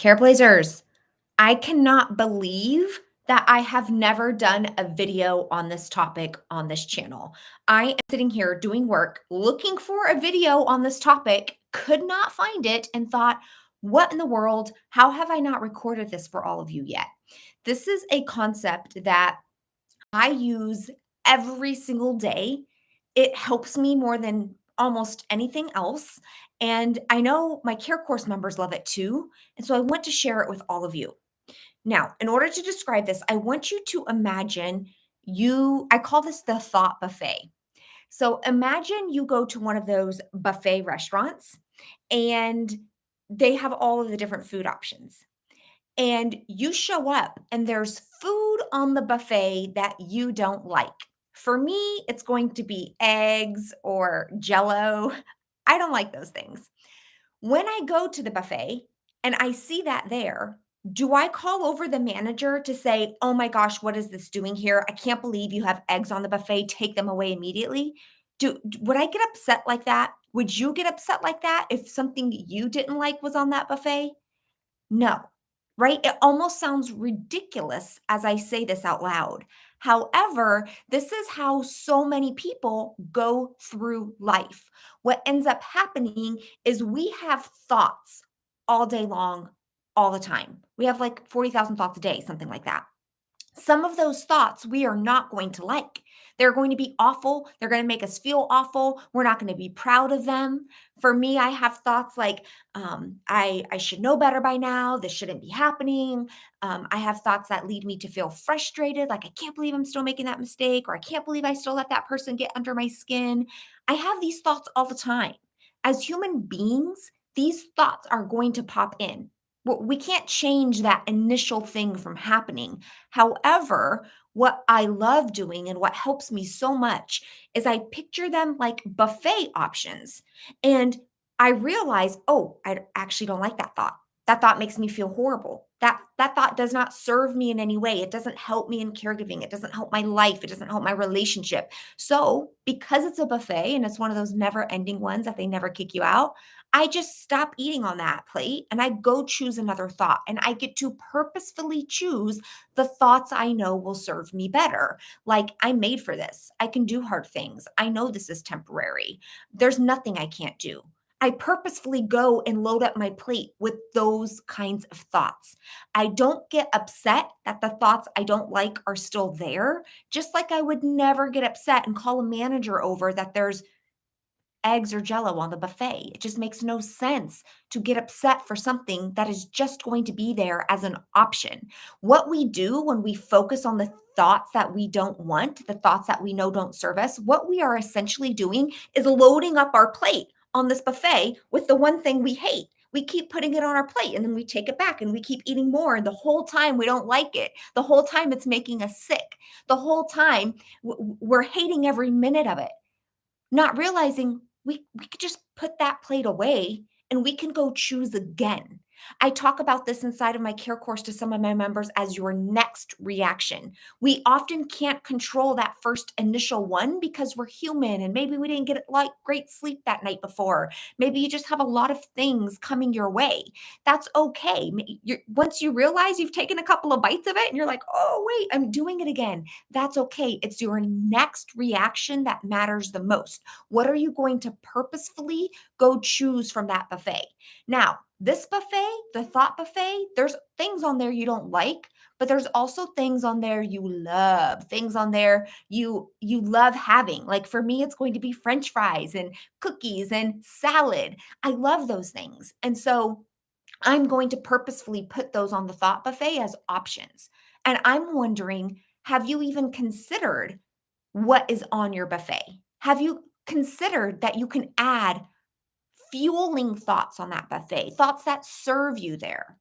Careblazers, I cannot believe that I have never done a video on this topic on this channel. I am sitting here doing work, looking for a video on this topic, could not find it, and thought, what in the world? How have I not recorded this for all of you yet? This is a concept that I use every single day. It helps me more than almost anything else. And I know my care course members love it too. And so I want to share it with all of you. Now, in order to describe this, I want you to imagine I call this the thought buffet. So imagine you go to one of those buffet restaurants and they have all of the different food options and you show up and there's food on the buffet that you don't like. For me, it's going to be eggs or jello. I don't like those things. When I go to the buffet and I see that there, do I call over the manager to say, "Oh my gosh, what is this doing here? I can't believe you have eggs on the buffet. Take them away immediately." Would I get upset like that? Would you get upset like that if something you didn't like was on that buffet? No, right? It almost sounds ridiculous as I say this out loud. However, this is how so many people go through life. What ends up happening is we have thoughts all day long, all the time. We have like 40,000 thoughts a day, something like that. Some of those thoughts we are not going to like. They're going to be awful. They're going to make us feel awful. We're not going to be proud of them. For me, I have thoughts like, I should know better by now. This shouldn't be happening. I have thoughts that lead me to feel frustrated, like I can't believe I'm still making that mistake, or I can't believe I still let that person get under my skin. I have these thoughts all the time. As human beings, these thoughts are going to pop in. We can't change that initial thing from happening. However, what I love doing and what helps me so much is I picture them like buffet options. And I realize, oh, I actually don't like that thought. That thought makes me feel horrible. That thought does not serve me in any way. It doesn't help me in caregiving. It doesn't help my life. It doesn't help my relationship. So, because it's a buffet and it's one of those never-ending ones that they never kick you out, I just stop eating on that plate and I go choose another thought. And I get to purposefully choose the thoughts I know will serve me better. Like, I'm made for this. I can do hard things. I know this is temporary. There's nothing I can't do. I purposefully go and load up my plate with those kinds of thoughts. I don't get upset that the thoughts I don't like are still there, just like I would never get upset and call a manager over that there's eggs or jello on the buffet. It just makes no sense to get upset for something that is just going to be there as an option. What we do when we focus on the thoughts that we don't want, the thoughts that we know don't serve us, what we are essentially doing is loading up our plate on this buffet with the one thing we hate. We keep putting it on our plate and then we take it back and we keep eating more. And the whole time we don't like it. The whole time it's making us sick. The whole time we're hating every minute of it, not realizing we could just put that plate away and we can go choose again. I talk about this inside of my care course to some of my members as your next reaction. We often can't control that first initial one because we're human and maybe we didn't get like great sleep that night before. Maybe you just have a lot of things coming your way. That's okay. Once you realize you've taken a couple of bites of it and you're like, oh, wait, I'm doing it again. That's okay. It's your next reaction that matters the most. What are you going to purposefully go choose from that buffet? Now, this buffet, the thought buffet, there's things on there you don't like, but there's also things on there you love. Things on there you love having. Like for me, it's going to be french fries and cookies and salad. I love those things. And so I'm going to purposefully put those on the thought buffet as options. And I'm wondering, have you even considered what is on your buffet? Have you considered that you can add fueling thoughts on that buffet, thoughts that serve you there?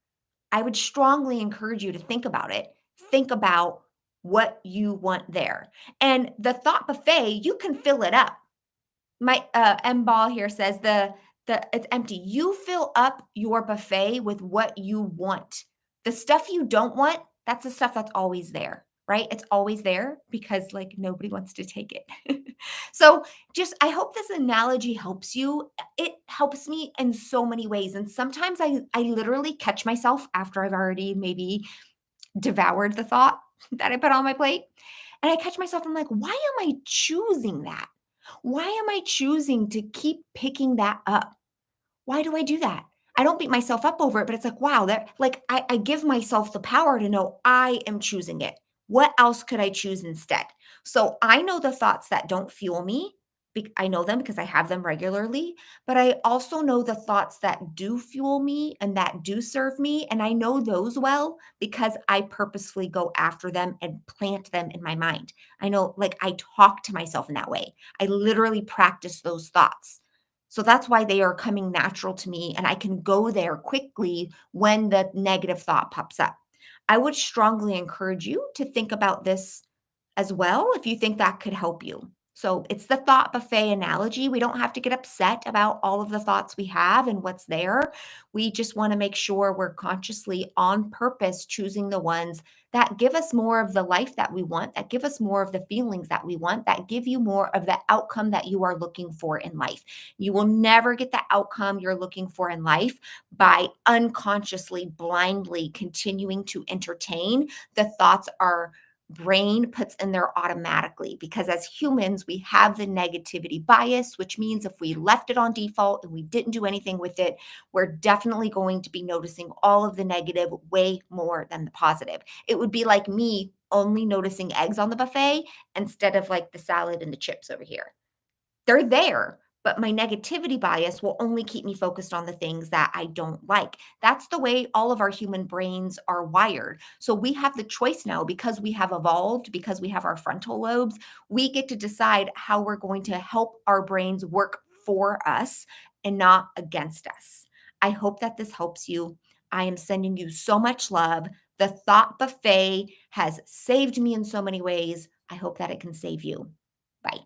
I would strongly encourage you to think about it. Think about what you want there. And the thought buffet, you can fill it up. My M Ball here says the it's empty. You fill up your buffet with what you want. The stuff you don't want, that's the stuff that's always there. right? It's always there because like nobody wants to take it. So just I hope this analogy helps you. It helps me in so many ways. And sometimes I literally catch myself after I've already maybe devoured the thought that I put on my plate. And I catch myself, I'm like, why am I choosing that? Why am I choosing to keep picking that up? Why do I do that? I don't beat myself up over it, but it's like, wow, that like I give myself the power to know I am choosing it. What else could I choose instead? So I know the thoughts that don't fuel me. I know them because I have them regularly, but I also know the thoughts that do fuel me and that do serve me. And I know those well because I purposefully go after them and plant them in my mind. I know, like, I talk to myself in that way. I literally practice those thoughts. So that's why they are coming natural to me and I can go there quickly when the negative thought pops up. I would strongly encourage you to think about this as well if you think that could help you. So it's the thought buffet analogy. We don't have to get upset about all of the thoughts we have and what's there. We just want to make sure we're consciously on purpose choosing the ones that give us more of the life that we want, that give us more of the feelings that we want, that give you more of the outcome that you are looking for in life. You will never get the outcome you're looking for in life by unconsciously, blindly continuing to entertain the thoughts our brain puts in there automatically, because as humans we have the negativity bias, which means if we left it on default and we didn't do anything with it, we're definitely going to be noticing all of the negative way more than the positive. It would be like me only noticing eggs on the buffet instead of like the salad and the chips over here. They're there, but my negativity bias will only keep me focused on the things that I don't like. That's the way all of our human brains are wired. So we have the choice now because we have evolved, because we have our frontal lobes, we get to decide how we're going to help our brains work for us and not against us. I hope that this helps you. I am sending you so much love. The thought buffet has saved me in so many ways. I hope that it can save you. Bye.